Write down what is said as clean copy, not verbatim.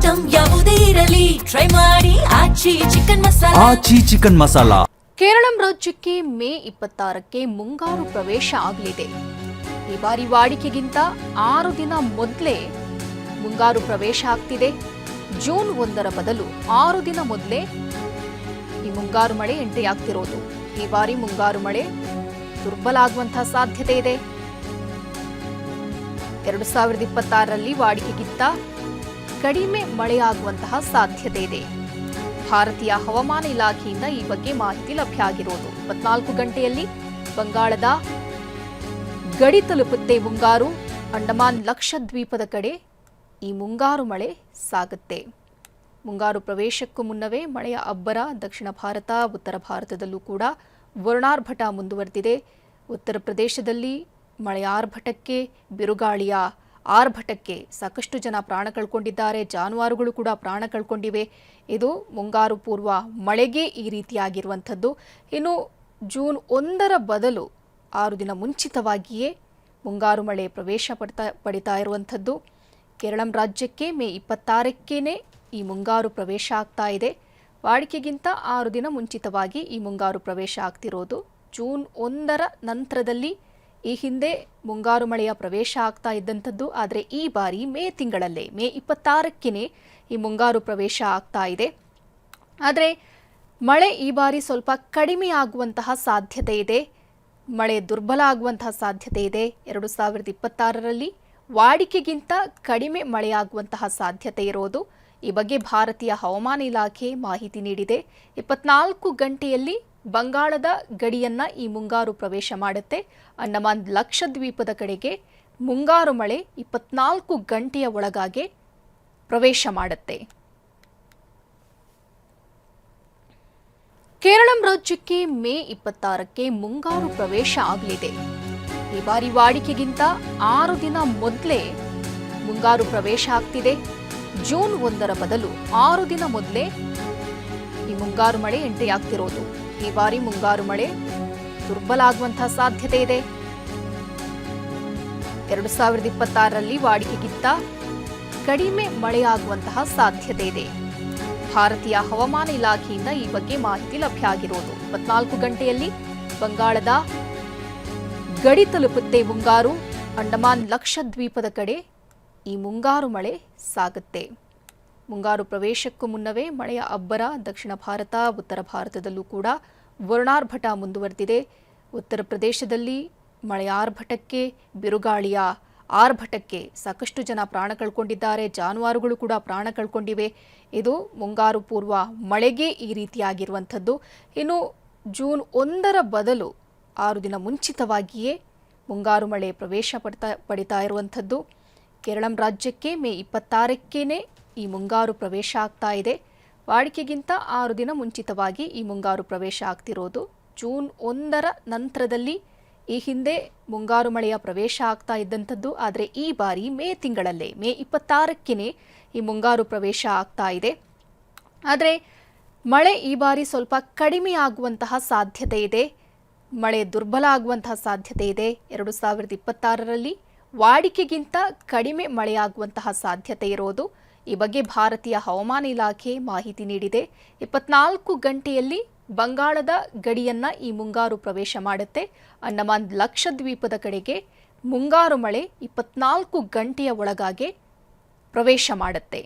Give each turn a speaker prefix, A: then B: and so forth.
A: Item ಯಾವುದೇ ಇರಲಿ try ಮಾಡಿ ಆಚಿ ಚಿಕನ್ ಮಸಾಲಾ.
B: ಕೇರಳಂ ರಾಜ್ಯಕ್ಕೆ ಮೇ 26ಕ್ಕೆ ಮುಂಗಾರು ಪ್ರವೇಶ ಆಗಲಿದೆ. ಈ ಬಾರಿ ವಾಡಿಕೆಗಿಂತ 6 ದಿನ ಮೊದಲೇ ಮುಂಗಾರು ಪ್ರವೇಶ ಆಗ್ತಿದೆ. ಜೂನ್ 1ರ ಬದಲು 6 ದಿನ ಮೊದಲೇ ಈ ಮುಂಗಾರು ಮಳೆ ಎಂಟ್ರಿ ಆಗ್ತಿರೋದು. ಈ ಬಾರಿ ಮುಂಗಾರು ಮಳೆ ದುರ್ಬಲ ಆಗುವಂತಹ ಸಾಧ್ಯತೆ ಇದೆ. 2026ರಲ್ಲಿ ವಾಡಿಕೆಗಿಂತ ಕಡಿಮೆ ಮಳೆಯಾಗುವಂತಹ ಸಾಧ್ಯತೆ ಇದೆ. ಭಾರತೀಯ ಹವಾಮಾನ ಇಲಾಖೆಯಿಂದ ಈ ಬಗ್ಗೆ ಮಾಹಿತಿ ಲಭ್ಯ ಆಗಿರೋದು. 24 ಗಂಟೆಯಲ್ಲಿ ಬಂಗಾಳದ ಗಡಿ ತಲುಪುತ್ತೆ ಮುಂಗಾರು. ಅಂಡಮಾನ್ ಲಕ್ಷದ್ವೀಪದ ಕಡೆ ಈ ಮುಂಗಾರು ಮಳೆ ಸಾಗುತ್ತೆ. ಮುಂಗಾರು ಪ್ರವೇಶಕ್ಕೂ ಮುನ್ನವೇ ಮಳೆಯ ಅಬ್ಬರ ದಕ್ಷಿಣ ಭಾರತ, ಉತ್ತರ ಭಾರತದಲ್ಲೂ ಕೂಡ ವರುಣಾರ್ಭಟ ಮುಂದುವರೆದಿದೆ. ಉತ್ತರ ಪ್ರದೇಶದಲ್ಲಿ ಮಳೆಯ ಆರ್ಭಟಕ್ಕೆ, ಬಿರುಗಾಳಿಯ ಆರ್ಭಟಕ್ಕೆ ಸಾಕಷ್ಟು ಜನ ಪ್ರಾಣ ಕಳ್ಕೊಂಡಿದ್ದಾರೆ. ಜಾನುವಾರುಗಳು ಕೂಡ ಪ್ರಾಣ ಕಳ್ಕೊಂಡಿವೆ. ಇದು ಮುಂಗಾರು ಪೂರ್ವ ಮಳೆಗೆ ಈ ರೀತಿಯಾಗಿರುವಂಥದ್ದು. ಇನ್ನು ಜೂನ್ 1ರ ಬದಲು 6 ದಿನ ಮುಂಚಿತವಾಗಿಯೇ ಮುಂಗಾರು ಮಳೆ ಪ್ರವೇಶ ಪಡಿತಾ ಇರುವಂಥದ್ದು. ಕೇರಳಂ ರಾಜ್ಯಕ್ಕೆ ಮೇ 26ಕ್ಕೇನೆ ಈ ಮುಂಗಾರು ಪ್ರವೇಶ ಆಗ್ತಾ ಇದೆ. ವಾಡಿಕೆಗಿಂತ 6 ದಿನ ಮುಂಚಿತವಾಗಿ ಈ ಮುಂಗಾರು ಪ್ರವೇಶ ಆಗ್ತಿರೋದು. ಜೂನ್ 1ರ ನಂತರದಲ್ಲಿ ಈ ಹಿಂದೆ ಮುಂಗಾರು ಮಳೆಯ ಪ್ರವೇಶ ಆಗ್ತಾ ಇದ್ದಂಥದ್ದು. ಆದರೆ ಈ ಬಾರಿ ಮೇ ತಿಂಗಳಲ್ಲೇ ಮೇ 26ಕ್ಕೇನೆ ಈ ಮುಂಗಾರು ಪ್ರವೇಶ ಆಗ್ತಾ ಇದೆ. ಆದರೆ ಮಳೆ ಈ ಬಾರಿ ಸ್ವಲ್ಪ ಕಡಿಮೆ ಆಗುವಂತಹ ಸಾಧ್ಯತೆ ಇದೆ. ಮಳೆ ದುರ್ಬಲ ಆಗುವಂತಹ ಸಾಧ್ಯತೆ ಇದೆ. 2026ರಲ್ಲಿ ವಾಡಿಕೆಗಿಂತ ಕಡಿಮೆ ಮಳೆಯಾಗುವಂತಹ ಸಾಧ್ಯತೆ ಇರೋದು. ಈ ಬಗ್ಗೆ ಭಾರತೀಯ ಹವಾಮಾನ ಇಲಾಖೆ ಮಾಹಿತಿ ನೀಡಿದೆ. 24 ಗಂಟೆಯಲ್ಲಿ ಬಂಗಾಳದ ಗಡಿಯನ್ನ ಈ ಮುಂಗಾರು ಪ್ರವೇಶ ಮಾಡುತ್ತೆ. ಅಂಡಮಾನ್ ಲಕ್ಷದ್ವೀಪದ ಕಡೆಗೆ ಮುಂಗಾರು ಮಳೆ 24 ಗಂಟೆಯ ಒಳಗಾಗಿ ಪ್ರವೇಶ ಮಾಡುತ್ತೆ. ಕೇರಳಂ ರಾಜ್ಯಕ್ಕೆ ಮೇ 26ಕ್ಕೆ ಮುಂಗಾರು ಪ್ರವೇಶ ಆಗಲಿದೆ. ಈ ಬಾರಿ ವಾಡಿಕೆಗಿಂತ 6 ದಿನ ಮೊದಲೇ ಮುಂಗಾರು ಪ್ರವೇಶ ಆಗ್ತಿದೆ. ಜೂನ್ 1ರ ಬದಲು 6 ದಿನ ಮೊದಲೇ ಈ ಮುಂಗಾರು ಮಳೆ ಎಂಟ್ರಿ ಆಗ್ತಿರೋದು. ಈ ಬಾರಿ ಮುಂಗಾರು ಮಳೆ ದುರ್ಬಲ ಆಗುವಂತಹ ಸಾಧ್ಯತೆ ಇದೆ. 2026ರಲ್ಲಿ ವಾಡಿಕೆಗಿಂತ ಕಡಿಮೆ ಮಳೆಯಾಗುವಂತಹ ಸಾಧ್ಯತೆ ಇದೆ. ಭಾರತೀಯ ಹವಾಮಾನ ಇಲಾಖೆಯಿಂದ ಈ ಬಗ್ಗೆ ಮಾಹಿತಿ ಲಭ್ಯ ಆಗಿರೋದು. 24 ಗಂಟೆಯಲ್ಲಿ ಬಂಗಾಳದ ಗಡಿ ತಲುಪುತ್ತೆ ಮುಂಗಾರು. ಅಂಡಮಾನ್ ಲಕ್ಷದ್ವೀಪದ ಕಡೆ ಈ ಮುಂಗಾರು ಮಳೆ ಸಾಗುತ್ತೆ. ಮುಂಗಾರು ಪ್ರವೇಶಕ್ಕೂ ಮುನ್ನವೇ ಮಳೆಯ ಅಬ್ಬರ ದಕ್ಷಿಣ ಭಾರತ, ಉತ್ತರ ಭಾರತದಲ್ಲೂ ಕೂಡ ವರುಣಾರ್ಭಟ ಮುಂದುವರೆದಿದೆ. ಉತ್ತರ ಪ್ರದೇಶದಲ್ಲಿ ಮಳೆಯ ಆರ್ಭಟಕ್ಕೆ, ಬಿರುಗಾಳಿಯ ಆರ್ಭಟಕ್ಕೆ ಸಾಕಷ್ಟು ಜನ ಪ್ರಾಣ ಕಳ್ಕೊಂಡಿದ್ದಾರೆ. ಜಾನುವಾರುಗಳು ಕೂಡ ಪ್ರಾಣ ಕಳ್ಕೊಂಡಿವೆ. ಇದು ಮುಂಗಾರು ಪೂರ್ವ ಮಳೆಗೆ ಈ ರೀತಿಯಾಗಿರುವಂಥದ್ದು. ಇನ್ನು ಜೂನ್ 1ರ ಬದಲು 6 ದಿನ ಮುಂಚಿತವಾಗಿಯೇ ಮುಂಗಾರು ಮಳೆ ಪ್ರವೇಶ ಪಡಿತಾ ಇರುವಂಥದ್ದು. ಕೇರಳಂ ರಾಜ್ಯಕ್ಕೆ ಮೇ 26ಕ್ಕೇನೆ ಈ ಮುಂಗಾರು ಪ್ರವೇಶ ಆಗ್ತಾ ಇದೆ. ವಾಡಿಕೆಗಿಂತ 6 ದಿನ ಮುಂಚಿತವಾಗಿ ಈ ಮುಂಗಾರು ಪ್ರವೇಶ ಆಗ್ತಿರೋದು. ಜೂನ್ 1ರ ನಂತರದಲ್ಲಿ ಈ ಹಿಂದೆ ಮುಂಗಾರು ಮಳೆಯ ಪ್ರವೇಶ ಆಗ್ತಾ ಇದ್ದಂಥದ್ದು. ಆದರೆ ಈ ಬಾರಿ ಮೇ ತಿಂಗಳಲ್ಲೇ ಮೇ 26ಕ್ಕೇನೆ ಈ ಮುಂಗಾರು ಪ್ರವೇಶ ಆಗ್ತಾ ಇದೆ. ಆದರೆ ಮಳೆ ಈ ಬಾರಿ ಸ್ವಲ್ಪ ಕಡಿಮೆ ಆಗುವಂತಹ ಸಾಧ್ಯತೆ ಇದೆ. ಮಳೆ ದುರ್ಬಲ ಆಗುವಂತಹ ಸಾಧ್ಯತೆ ಇದೆ. 2026ರಲ್ಲಿ ವಾಡಿಕೆಗಿಂತ ಕಡಿಮೆ ಮಳೆಯಾಗುವಂತಹ ಸಾಧ್ಯತೆ ಇರೋದು. ಈ ಬಗ್ಗೆ ಭಾರತೀಯ ಹವಾಮಾನ ಇಲಾಖೆ ಮಾಹಿತಿ ನೀಡಿದೆ. 24 ಗಂಟೆಯಲ್ಲಿ ಬಂಗಾಳದ ಗಡಿಯನ್ನ ಈ ಮುಂಗಾರು ಪ್ರವೇಶ ಮಾಡುತ್ತೆ. ಅಂಡಮಾನ್ ಲಕ್ಷದ್ವೀಪದ ಕಡೆಗೆ ಮುಂಗಾರು ಮಳೆ 24 ಗಂಟೆಯ ಒಳಗಾಗಿ ಪ್ರವೇಶ ಮಾಡುತ್ತೆ.